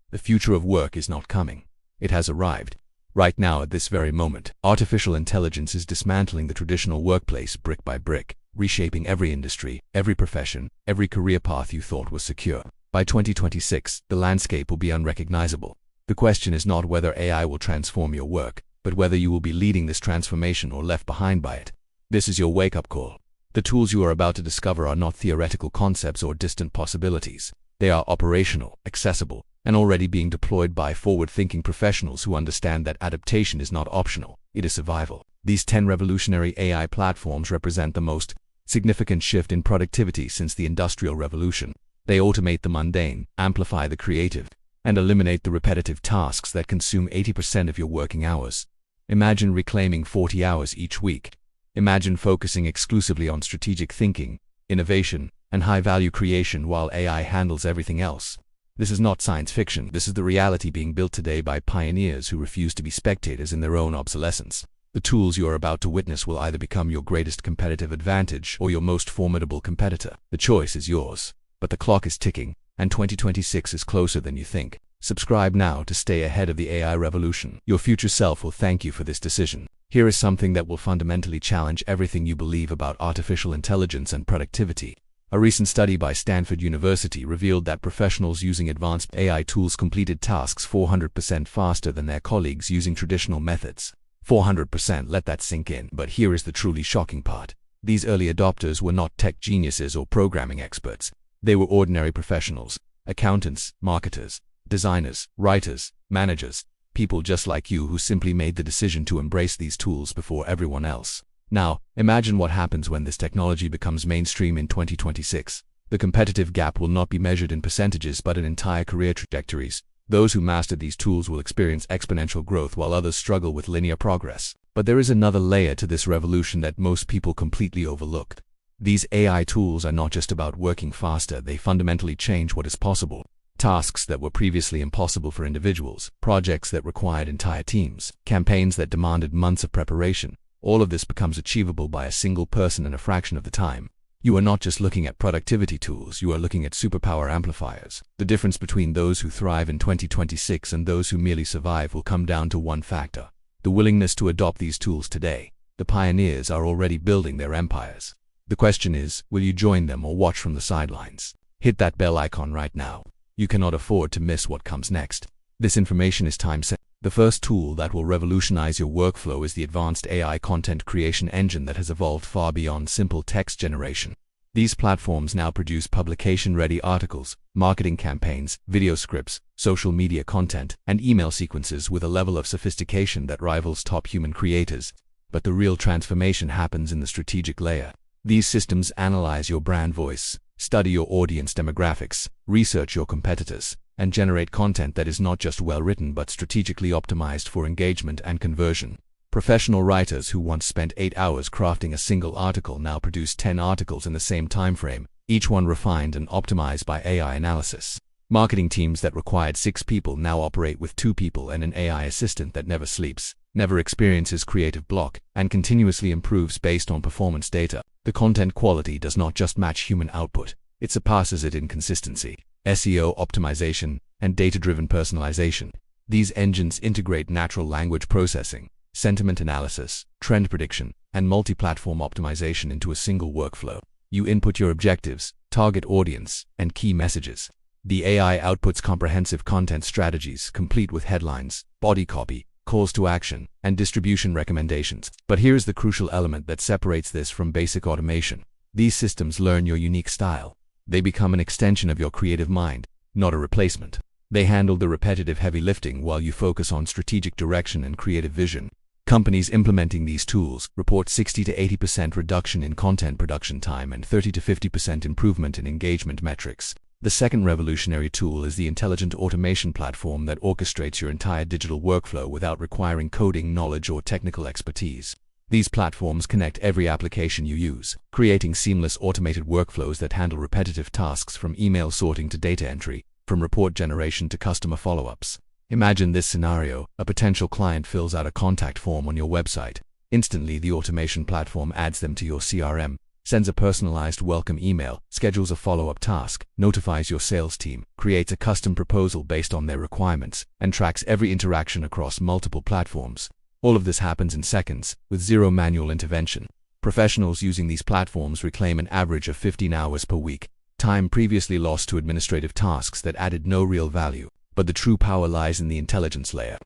The future of work is not coming. It has arrived. Right now, at this very moment, artificial intelligence is dismantling the traditional workplace brick by brick, reshaping every industry, every profession, every career path you thought was secure. By 2026, the landscape will be unrecognizable. The question is not whether AI will transform your work, but whether you will be leading this transformation or left behind by it. This is your wake-up call. The tools you are about to discover are not theoretical concepts or distant possibilities. They are operational, accessible, and already being deployed by forward-thinking professionals who understand that adaptation is not optional, it is survival. These 10 revolutionary AI platforms represent the most significant shift in productivity since the Industrial Revolution. They automate the mundane, amplify the creative, and eliminate the repetitive tasks that consume 80% of your working hours. Imagine reclaiming 40 hours each week. Imagine focusing exclusively on strategic thinking, innovation, and high-value creation while AI handles everything else. This is not science fiction. This is the reality being built today by pioneers who refuse to be spectators in their own obsolescence. The tools you are about to witness will either become your greatest competitive advantage or your most formidable competitor. The choice is yours. But the clock is ticking, and 2026 is closer than you think. Subscribe now to stay ahead of the AI revolution. Your future self will thank you for this decision. Here is something that will fundamentally challenge everything you believe about artificial intelligence and productivity. A recent study by Stanford University revealed that professionals using advanced AI tools completed tasks 400% faster than their colleagues using traditional methods. 400%, let that sink in. But here is the truly shocking part. These early adopters were not tech geniuses or programming experts. They were ordinary professionals, accountants, marketers, designers, writers, managers, people just like you who simply made the decision to embrace these tools before everyone else. Now, imagine what happens when this technology becomes mainstream in 2026. The competitive gap will not be measured in percentages but in entire career trajectories. Those who master these tools will experience exponential growth while others struggle with linear progress. But there is another layer to this revolution that most people completely overlook. These AI tools are not just about working faster, they fundamentally change what is possible. Tasks that were previously impossible for individuals, projects that required entire teams, campaigns that demanded months of preparation, all of this becomes achievable by a single person in a fraction of the time. You are not just looking at productivity tools, you are looking at superpower amplifiers. The difference between those who thrive in 2026 and those who merely survive will come down to one factor: the willingness to adopt these tools today. The pioneers are already building their empires. The question is, will you join them or watch from the sidelines? Hit that bell icon right now. You cannot afford to miss what comes next. This information is time-sensitive. The first tool that will revolutionize your workflow is the advanced AI content creation engine that has evolved far beyond simple text generation. These platforms now produce publication-ready articles, marketing campaigns, video scripts, social media content, and email sequences with a level of sophistication that rivals top human creators. But the real transformation happens in the strategic layer. These systems analyze your brand voice, study your audience demographics, research your competitors, and generate content that is not just well-written but strategically optimized for engagement and conversion. Professional writers who once spent 8 hours crafting a single article now produce 10 articles in the same time frame, each one refined and optimized by AI analysis. Marketing teams that required 6 people now operate with 2 people and an AI assistant that never sleeps, never experiences creative block, and continuously improves based on performance data. The content quality does not just match human output, it surpasses it in consistency, SEO optimization, and data-driven personalization. These engines integrate natural language processing, sentiment analysis, trend prediction, and multi-platform optimization into a single workflow. You input your objectives, target audience, and key messages. The AI outputs comprehensive content strategies, complete with headlines, body copy, calls to action, and distribution recommendations. But here's the crucial element that separates this from basic automation. These systems learn your unique style. They become an extension of your creative mind, not a replacement. They handle the repetitive heavy lifting while you focus on strategic direction and creative vision. Companies implementing these tools report 60 to 80% reduction in content production time and 30 to 50% improvement in engagement metrics. The second revolutionary tool is the intelligent automation platform that orchestrates your entire digital workflow without requiring coding knowledge or technical expertise. These platforms connect every application you use, creating seamless automated workflows that handle repetitive tasks from email sorting to data entry, from report generation to customer follow-ups. Imagine this scenario: a potential client fills out a contact form on your website. Instantly, the automation platform adds them to your CRM, sends a personalized welcome email, schedules a follow-up task, notifies your sales team, creates a custom proposal based on their requirements, and tracks every interaction across multiple platforms. All of this happens in seconds, with zero manual intervention. Professionals using these platforms reclaim an average of 15 hours per week, time previously lost to administrative tasks that added no real value. But the true power lies in the intelligence layer.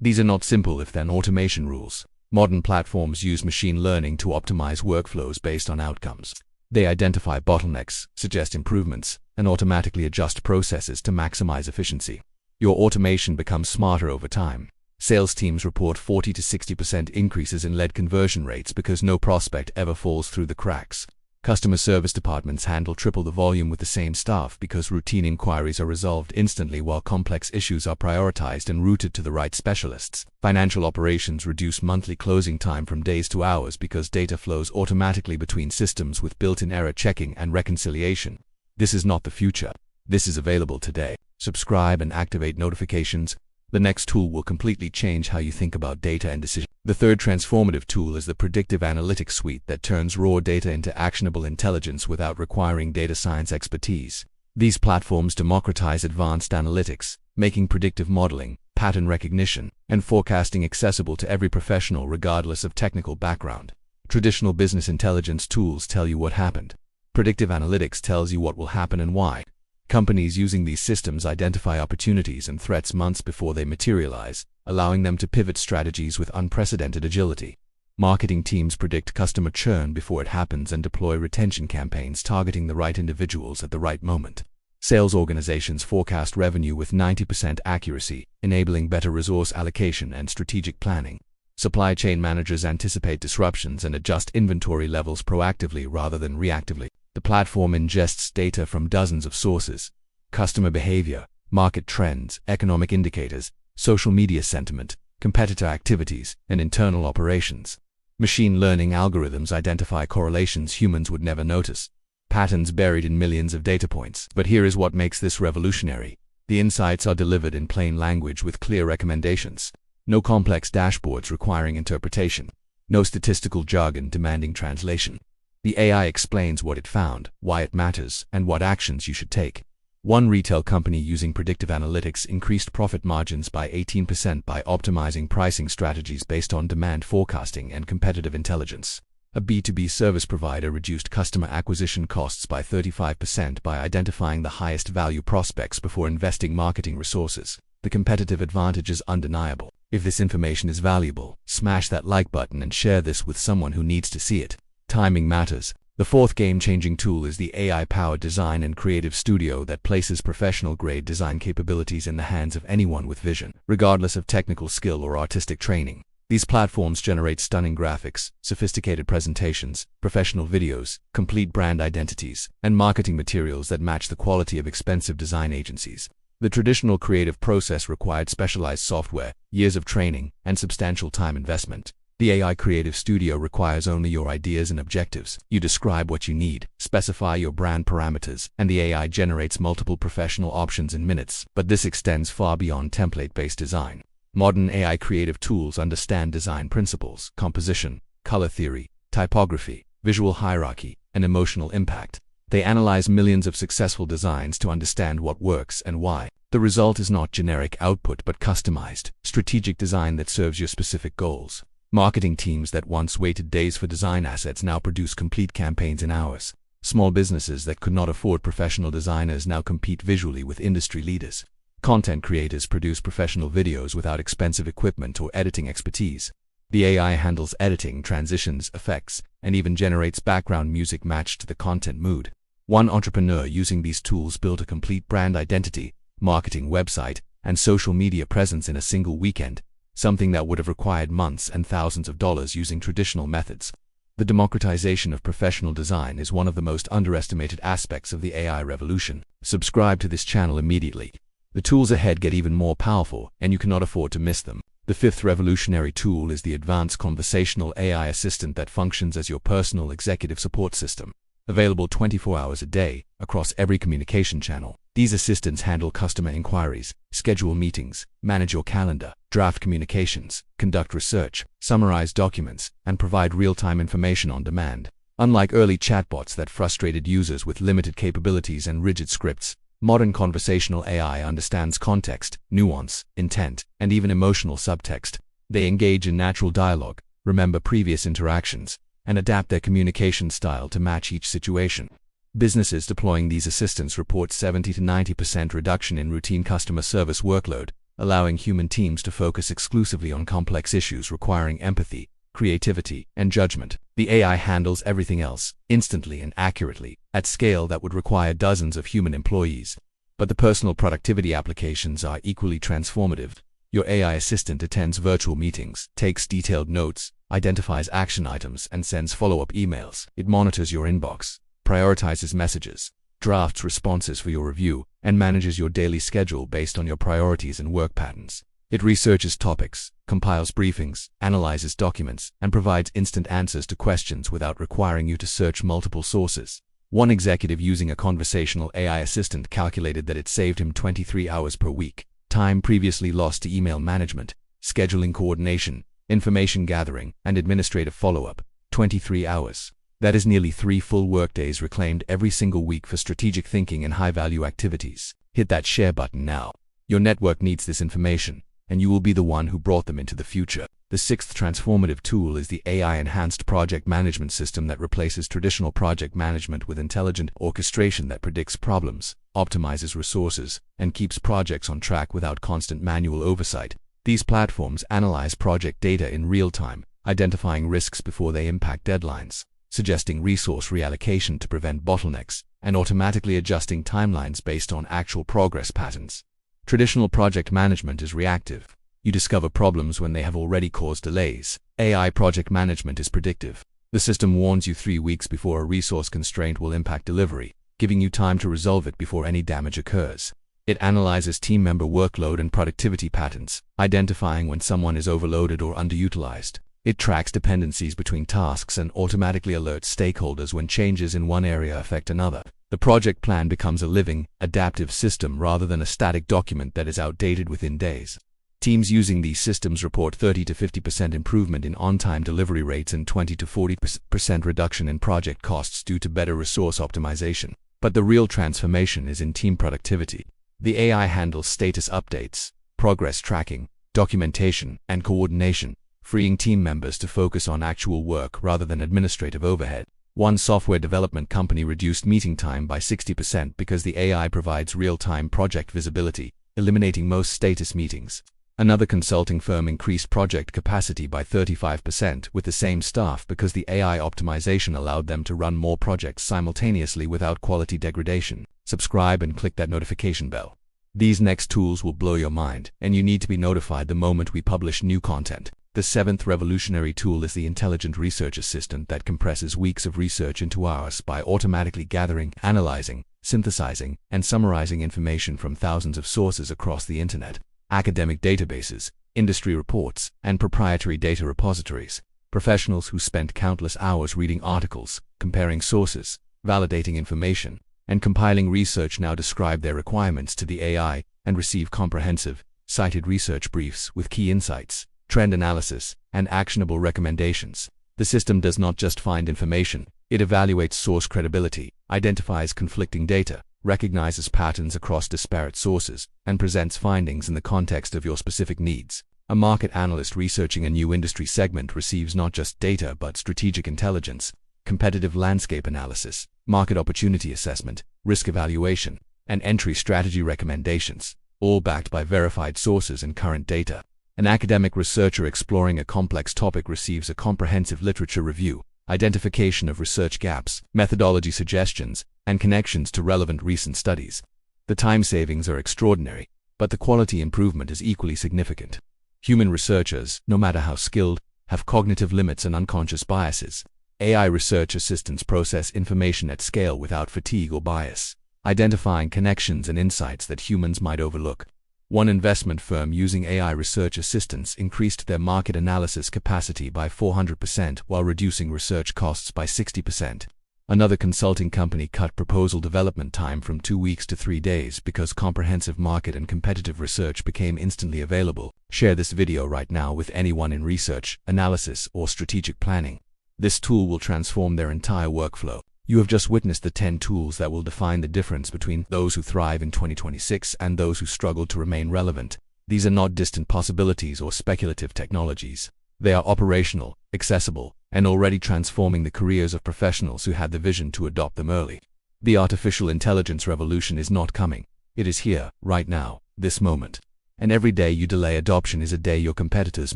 These are not simple if-then automation rules. Modern platforms use machine learning to optimize workflows based on outcomes. They identify bottlenecks, suggest improvements, and automatically adjust processes to maximize efficiency. Your automation becomes smarter over time. Sales teams report 40 to 60% increases in lead conversion rates because no prospect ever falls through the cracks. Customer service departments handle triple the volume with the same staff because routine inquiries are resolved instantly while complex issues are prioritized and routed to the right specialists. Financial operations reduce monthly closing time from days to hours because data flows automatically between systems with built-in error checking and reconciliation. This is not the future. This is available today. Subscribe and activate notifications. The next tool will completely change how you think about data and decisions. The third transformative tool is the Predictive Analytics Suite that turns raw data into actionable intelligence without requiring data science expertise. These platforms democratize advanced analytics, making predictive modeling, pattern recognition, and forecasting accessible to every professional regardless of technical background. Traditional business intelligence tools tell you what happened. Predictive analytics tells you what will happen and why. Companies using these systems identify opportunities and threats months before they materialize, allowing them to pivot strategies with unprecedented agility. Marketing teams predict customer churn before it happens and deploy retention campaigns targeting the right individuals at the right moment. Sales organizations forecast revenue with 90% accuracy, enabling better resource allocation and strategic planning. Supply chain managers anticipate disruptions and adjust inventory levels proactively rather than reactively. The platform ingests data from dozens of sources: customer behavior, market trends, economic indicators, social media sentiment, competitor activities, and internal operations. Machine learning algorithms identify correlations humans would never notice, patterns buried in millions of data points. But here is what makes this revolutionary. The insights are delivered in plain language with clear recommendations. No complex dashboards requiring interpretation. No statistical jargon demanding translation. The AI explains what it found, why it matters, and what actions you should take. One retail company using predictive analytics increased profit margins by 18% by optimizing pricing strategies based on demand forecasting and competitive intelligence. A B2B service provider reduced customer acquisition costs by 35% by identifying the highest value prospects before investing marketing resources. The competitive advantage is undeniable. If this information is valuable, smash that like button and share this with someone who needs to see it. Timing matters. The fourth game-changing tool is the AI-powered design and creative studio that places professional-grade design capabilities in the hands of anyone with vision, regardless of technical skill or artistic training. These platforms generate stunning graphics, sophisticated presentations, professional videos, complete brand identities, and marketing materials that match the quality of expensive design agencies. The traditional creative process required specialized software, years of training, and substantial time investment. The AI Creative Studio requires only your ideas and objectives. You describe what you need, specify your brand parameters, and the AI generates multiple professional options in minutes. But this extends far beyond template-based design. Modern AI creative tools understand design principles: composition, color theory, typography, visual hierarchy, and emotional impact. They analyze millions of successful designs to understand what works and why. The result is not generic output but customized, strategic design that serves your specific goals. Marketing teams that once waited days for design assets now produce complete campaigns in hours. Small businesses that could not afford professional designers now compete visually with industry leaders. Content creators produce professional videos without expensive equipment or editing expertise. The AI handles editing, transitions, effects, and even generates background music matched to the content mood. One entrepreneur using these tools built a complete brand identity, marketing website, and social media presence in a single weekend, something that would have required months and thousands of dollars using traditional methods. The democratization of professional design is one of the most underestimated aspects of the AI revolution. Subscribe to this channel immediately. The tools ahead get even more powerful, and you cannot afford to miss them. The fifth revolutionary tool is the advanced Conversational AI Assistant that functions as your personal executive support system. Available 24 hours a day, across every communication channel. These assistants handle customer inquiries, schedule meetings, manage your calendar, draft communications, conduct research, summarize documents, and provide real-time information on demand. Unlike early chatbots that frustrated users with limited capabilities and rigid scripts, modern conversational AI understands context, nuance, intent, and even emotional subtext. They engage in natural dialogue, remember previous interactions, and adapt their communication style to match each situation. Businesses deploying these assistants report 70 to 90% reduction in routine customer service workload, allowing human teams to focus exclusively on complex issues requiring empathy, creativity, and judgment. The AI handles everything else, instantly and accurately, at scale that would require dozens of human employees. But the personal productivity applications are equally transformative. Your AI assistant attends virtual meetings, takes detailed notes, identifies action items, and sends follow-up emails. It monitors your inbox, prioritizes messages, drafts responses for your review, and manages your daily schedule based on your priorities and work patterns. It researches topics, compiles briefings, analyzes documents, and provides instant answers to questions without requiring you to search multiple sources. One executive using a conversational AI assistant calculated that it saved him 23 hours per week, time previously lost to email management, scheduling coordination, information gathering, and administrative follow-up. 23 hours. That is nearly 3 full workdays reclaimed every single week for strategic thinking and high-value activities. Hit that share button now. Your network needs this information, and you will be the one who brought them into the future. The sixth transformative tool is the AI-enhanced project management system that replaces traditional project management with intelligent orchestration that predicts problems, optimizes resources, and keeps projects on track without constant manual oversight. These platforms analyze project data in real time, identifying risks before they impact deadlines, suggesting resource reallocation to prevent bottlenecks, and automatically adjusting timelines based on actual progress patterns. Traditional project management is reactive. You discover problems when they have already caused delays. AI project management is predictive. The system warns you 3 weeks before a resource constraint will impact delivery, giving you time to resolve it before any damage occurs. It analyzes team member workload and productivity patterns, identifying when someone is overloaded or underutilized. It tracks dependencies between tasks and automatically alerts stakeholders when changes in one area affect another. The project plan becomes a living, adaptive system rather than a static document that is outdated within days. Teams using these systems report 30 to 50% improvement in on-time delivery rates and 20 to 40% reduction in project costs due to better resource optimization. But the real transformation is in team productivity. The AI handles status updates, progress tracking, documentation, and coordination, freeing team members to focus on actual work rather than administrative overhead. One software development company reduced meeting time by 60% because the AI provides real-time project visibility, eliminating most status meetings. Another consulting firm increased project capacity by 35% with the same staff because the AI optimization allowed them to run more projects simultaneously without quality degradation. Subscribe and click that notification bell. These next tools will blow your mind, and you need to be notified the moment we publish new content. The seventh revolutionary tool is the intelligent research assistant that compresses weeks of research into hours by automatically gathering, analyzing, synthesizing, and summarizing information from thousands of sources across the internet. Academic databases, industry reports, and proprietary data repositories. Professionals who spent countless hours reading articles, comparing sources, validating information, and compiling research now describe their requirements to the AI and receive comprehensive, cited research briefs with key insights, trend analysis, and actionable recommendations. The system does not just find information, it evaluates source credibility, identifies conflicting data, recognizes patterns across disparate sources, and presents findings in the context of your specific needs. A market analyst researching a new industry segment receives not just data but strategic intelligence, competitive landscape analysis, market opportunity assessment, risk evaluation, and entry strategy recommendations, all backed by verified sources and current data. An academic researcher exploring a complex topic receives a comprehensive literature review, identification of research gaps, methodology suggestions, and connections to relevant recent studies. The time savings are extraordinary, but the quality improvement is equally significant. Human researchers, no matter how skilled, have cognitive limits and unconscious biases. AI research assistants process information at scale without fatigue or bias, identifying connections and insights that humans might overlook. One investment firm using AI research assistants increased their market analysis capacity by 400% while reducing research costs by 60%. Another consulting company cut proposal development time from 2 weeks to 3 days because comprehensive market and competitive research became instantly available. Share this video right now with anyone in research, analysis, or strategic planning. This tool will transform their entire workflow. You have just witnessed the 10 tools that will define the difference between those who thrive in 2026 and those who struggle to remain relevant. These are not distant possibilities or speculative technologies. They are operational, accessible, and already transforming the careers of professionals who had the vision to adopt them early. The artificial intelligence revolution is not coming. It is here, right now, this moment. And every day you delay adoption is a day your competitors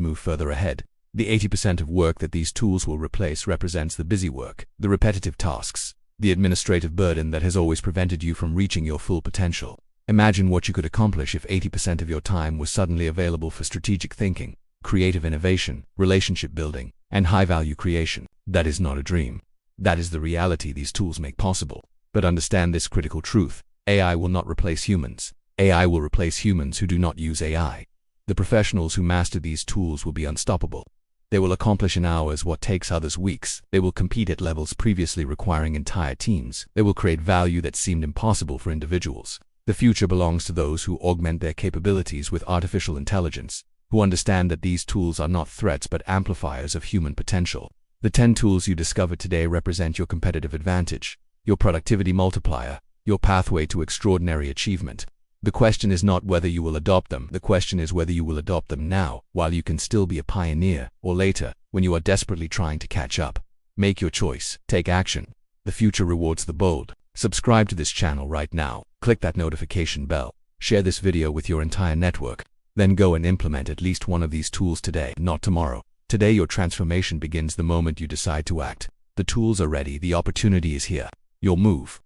move further ahead. The 80% of work that these tools will replace represents the busy work, the repetitive tasks, the administrative burden that has always prevented you from reaching your full potential. Imagine what you could accomplish if 80% of your time was suddenly available for strategic thinking, creative innovation, relationship building, and high-value creation. That is not a dream. That is the reality these tools make possible. But understand this critical truth: AI will not replace humans. AI will replace humans who do not use AI. The professionals who master these tools will be unstoppable. They will accomplish in hours what takes others weeks. They will compete at levels previously requiring entire teams. They will create value that seemed impossible for individuals. The future belongs to those who augment their capabilities with artificial intelligence, who understand that these tools are not threats but amplifiers of human potential. The 10 tools you discovered today represent your competitive advantage, your productivity multiplier, your pathway to extraordinary achievement. The question is not whether you will adopt them. The question is whether you will adopt them now, while you can still be a pioneer, or later, when you are desperately trying to catch up. Make your choice. Take action. The future rewards the bold. Subscribe to this channel right now. Click that notification bell. Share this video with your entire network. Then go and implement at least one of these tools today, not tomorrow. Today your transformation begins the moment you decide to act. The tools are ready. The opportunity is here. Your move.